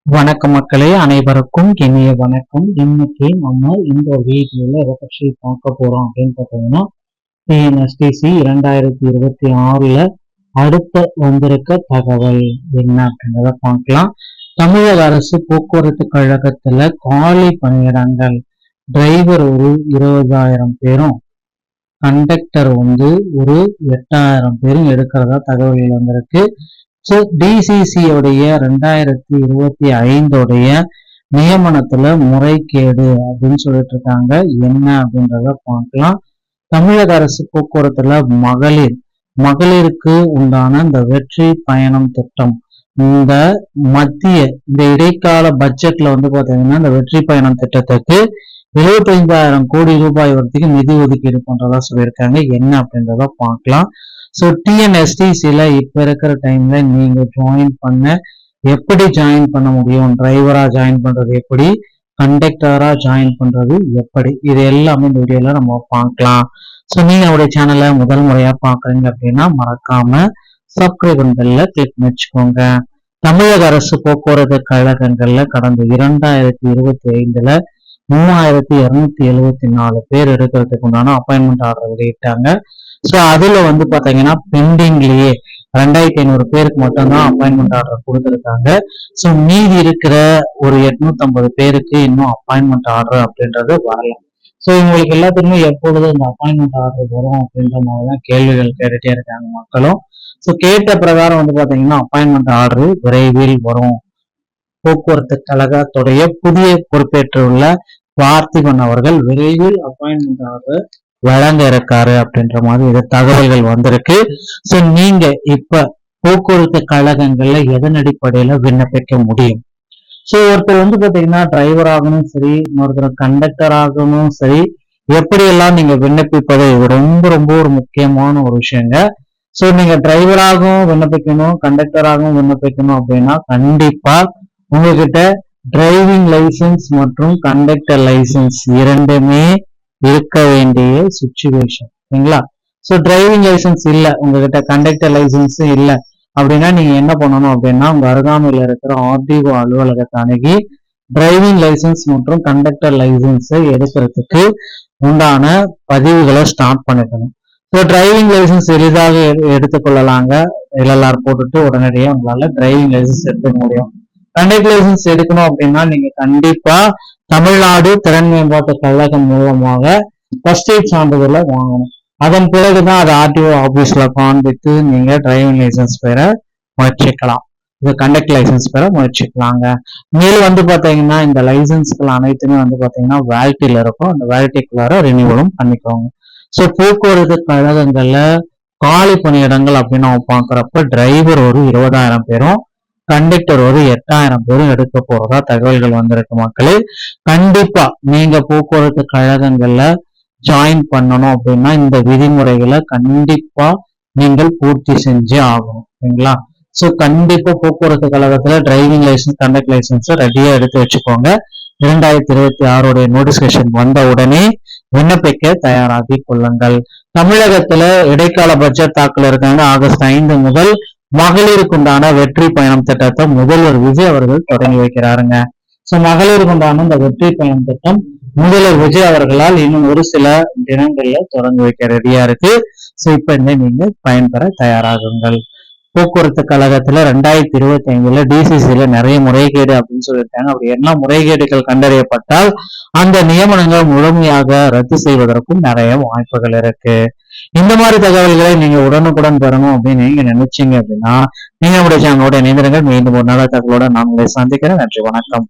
வணக்கம் மக்களே, அனைவருக்கும் இனிய வணக்கம். இன்னைக்கு நம்ம இந்த வீடியோல எதை பற்றி பார்க்க போறோம் அப்படின்னு பார்த்தீங்கன்னா, டிஎன்எஸ்டிசி 2026 அடுத்த வந்திருக்க தகவல் என்ன அப்படின்றத பார்க்கலாம். தமிழக அரசு போக்குவரத்து கழகத்துல காலி பணியிடங்கள், டிரைவர் ஒரு 20,000 பேரும், கண்டக்டர் ஒரு 8,000 பேரும் எடுக்கிறதா தகவல்கள் வந்திருக்கு. ஸோ டிசிசி உடைய 2025 நியமனத்துல முறைகேடு அப்படின்னு சொல்லிட்டு இருக்காங்க. என்ன அப்படின்றத பார்க்கலாம். தமிழக அரசு போக்குவரத்துல மகளிருக்கு உண்டான இந்த வெற்றி பயணம் திட்டம், இந்த இடைக்கால பட்ஜெட்ல பாத்தீங்கன்னா இந்த வெற்றி பயணம் திட்டத்துக்கு 75,000 கோடி ரூபாய் வரைக்கும் நிதி ஒதுக்கீடு பண்றதா சொல்லியிருக்காங்க. என்ன அப்படின்றத பார்க்கலாம். ஸோ டிஎன்எஸ்டிசில இப்ப இருக்கிற டைம்ல நீங்க எப்படி ஜாயின் பண்ண முடியும், டிரைவரா ஜாயின் பண்றது எப்படி, கண்டக்டரா ஜாயின் பண்றது எப்படி, இது எல்லாமே இந்த வீடியோல நம்ம பார்க்கலாம். ஸோ நீங்க நம்முடைய சேனலை முதல் முறையா பாக்குறீங்க அப்படின்னா மறக்காம சப்ஸ்கிரைப் பட்டன்ல கிளிக் வச்சுக்கோங்க. தமிழக அரசு போக்குவரத்து கழகங்கள்ல கடந்த 2025 3274 பேர் எடுக்கிறதுக்கு உண்டான அப்பாயின்மெண்ட் ஆர்டர் வெளியிட்டாங்க. ஸோ அதுல பாத்தீங்கன்னா பெண்டிங்லயே 2500 பேருக்கு மட்டும்தான் அப்பாயின்மெண்ட் ஆர்டர் கொடுத்துருக்காங்க. ஸோ மீதி இருக்கிற ஒரு 850 பேருக்கு இன்னும் அப்பாயின்மெண்ட் ஆர்டர் அப்படின்றது வரல. ஸோ இவங்களுக்கு எல்லாத்துக்குமே எப்பொழுது இந்த அப்பாயின்மெண்ட் ஆர்டர் வரும் அப்படின்ற மாதிரிதான் கேள்விகள் கேட்டுட்டே இருக்காங்க மக்களும். ஸோ கேட்ட பிரகாரம் பாத்தீங்கன்னா அப்பாயின்மெண்ட் ஆர்டர் விரைவில் வரும். போக்குவரத்து கழகத்துடைய புதிய பொறுப்பேற்றுள்ள பார்த்திபன் அவர்கள் விரைவில் அப்பாயின்மெண்ட் ஆர்டர் வழங்க இருக்காரு அப்படின்ற மாதிரி இது தகவல்கள் வந்திருக்கு. சோ நீங்க இப்ப போக்குவரத்து கழகங்கள்ல எதன் அடிப்படையில விண்ணப்பிக்க முடியும்? சோ ஒருத்தர் பாத்தீங்கன்னா டிரைவர் ஆகணும் சரி, இன்னொருத்தர் கண்டக்டர் ஆகணும் சரி, எப்படியெல்லாம் நீங்க விண்ணப்பிப்பது ரொம்ப ரொம்ப ஒரு முக்கியமான ஒரு விஷயங்க. சோ நீங்க டிரைவராகவும் விண்ணப்பிக்கணும், கண்டக்டராகவும் விண்ணப்பிக்கணும் அப்படின்னா கண்டிப்பா உங்ககிட்ட டிரைவிங் லைசன்ஸ் மற்றும் கண்டக்டர் லைசன்ஸ் இரண்டுமே இருக்க வேண்டிய சுச்சுவேஷன். சரிங்களா? ஸோ டிரைவிங் லைசன்ஸ் இல்லை, உங்ககிட்ட கண்டக்டர் லைசன்ஸும் இல்லை அப்படின்னா நீங்க என்ன பண்ணணும் அப்படின்னா உங்க அருகாமையில் இருக்கிற ஆர்டிஓ அலுவலகத்தை அணுகி டிரைவிங் லைசன்ஸ் மற்றும் கண்டக்டர் லைசன்ஸை எடுக்கிறதுக்கு உண்டான பதிவுகளை ஸ்டார்ட் பண்ணிக்கணும். ஸோ டிரைவிங் லைசன்ஸ் எளிதாக எடுத்துக்கொள்ளலாங்க. எல்எல்ஆர் போட்டுட்டு உடனடியாக உங்களால டிரைவிங் லைசன்ஸ் எடுத்துக்க முடியும். கண்டக்டர் லைசன்ஸ் எடுக்கணும் அப்படின்னா நீங்க கண்டிப்பா தமிழ்நாடு திறன் மேம்பாட்டு கழகம் மூலமாக ஃபர்ஸ்ட் எய்ட் சான்றிதழை வாங்கணும். அதன் பிறகுதான் அது ஆர்டிஓ ஆபீஸ்ல காண்பித்து நீங்க டிரைவிங் லைசன்ஸ் பெற முயற்சிக்கலாம். இது கண்டக்டர் லைசன்ஸ் பெற முயற்சிக்கலாங்க. மேலும் பாத்தீங்கன்னா இந்த லைசன்ஸ்கள் அனைத்துமே பாத்தீங்கன்னா வேலிட்டில இருக்கும். அந்த வேலிட்டிக்குள்ளார ரினியூவலும் பண்ணிக்கோங்க. ஸோ போக்குவரத்து கழகங்கள்ல காலி பணியிடங்கள் அப்படின்னு நம்ம பாக்குறப்ப டிரைவர் ஒரு 20,000 பேரும், கண்டக்டர் ஒரு 8,000 பேரும் எடுக்க போறதா தகவல்கள் வந்திருக்கு மக்களே. கண்டிப்பா நீங்க போக்குவரத்து கழகங்கள்ல ஜாயின் பண்ணணும் அப்படின்னா இந்த விதிமுறைகளை கண்டிப்பா நீங்கள் பூர்த்தி செஞ்சே ஆகணும். சரிங்களா? சோ கண்டிப்பா போக்குவரத்து கழகத்துல டிரைவிங் லைசன்ஸ், கண்டக்டர் லைசன்ஸ் ரெடியா எடுத்து வச்சுக்கோங்க. 2026 நோட்டிபிகேஷன் வந்த உடனே விண்ணப்பிக்க தயாராகி கொள்ளுங்கள். தமிழகத்துல இடைக்கால பட்ஜெட் தாக்கல் இருக்காங்க. ஆகஸ்ட் 5 முதல் மகளிருக்கு உண்டான வெற்றி பயணம் திட்டத்தை முதல்வர் விஜய் அவர்கள் தொடங்கி வைக்கிறாருங்க. சோ மகளிருக்கு உண்டான இந்த வெற்றி பயணம் திட்டம் முதல்வர் விஜய் அவர்களால் இன்னும் ஒரு சில தினங்கள்ல தொடங்கி வைக்க ரெடியா இருக்கு. சோ இப்ப நீங்க பயன்பெற தயாராகுங்கள். போக்குவரத்து கழகத்துல 2025 டிசிசில நிறைய முறைகேடு அப்படின்னு சொல்லியிருக்காங்க. அப்படி என்ன முறைகேடுகள் கண்டறியப்பட்டால் அந்த நியமனங்கள் முழுமையாக ரத்து செய்வதற்கும் நிறைய வாய்ப்புகள் இருக்கு. இந்த மாதிரி தகவல்களை நீங்க உடனுக்குடன் பெறணும் அப்படின்னு நீங்க நினைச்சீங்க அப்படின்னா நீங்க நம்முடைய சேனலோட இணைந்திருங்கள். மீண்டும் ஒரு நல்ல தகவலோட நான் உங்களை சந்திக்கிறேன். நன்றி, வணக்கம்.